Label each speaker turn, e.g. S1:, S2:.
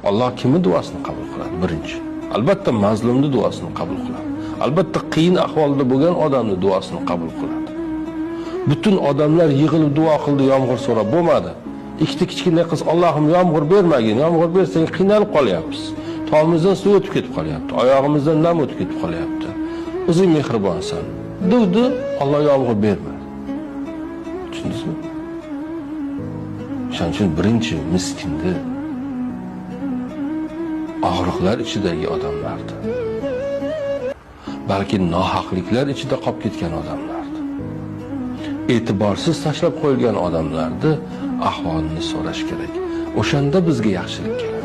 S1: Alloh kimning duosini qabul qiladi? Birinchi. Albatta mazlumning duosini qabul qiladi. Albatta qiyin ahvolda bo'lgan odamning duosini qabul qiladi. Butun odamlar yig'ilib duo qildi, yomg'ir so'rab bo'lmadi. Ikkita kichkina qiz Allohim yomg'ir bermagin, yomg'ir bersang qiynalib qolyapmiz. Tomimizdan suv o'tib ketib qolyapti, oyog'imizdan nam o'tib ketib qolyapti. O'zing mehribonsan. Duvdi, Alloh yomg'ir bermadi. Tushundingizmi? Shuning uchun birinchi miskinni og'riqlar ichidagi odamlardi. Balki nohaqliklar ichida qolib ketgan odamlardi. E'tiborsiz tashlab qo'yilgan odamlarni ahvolini so'rash kerak. O'shanda bizga yaxshilik keladi.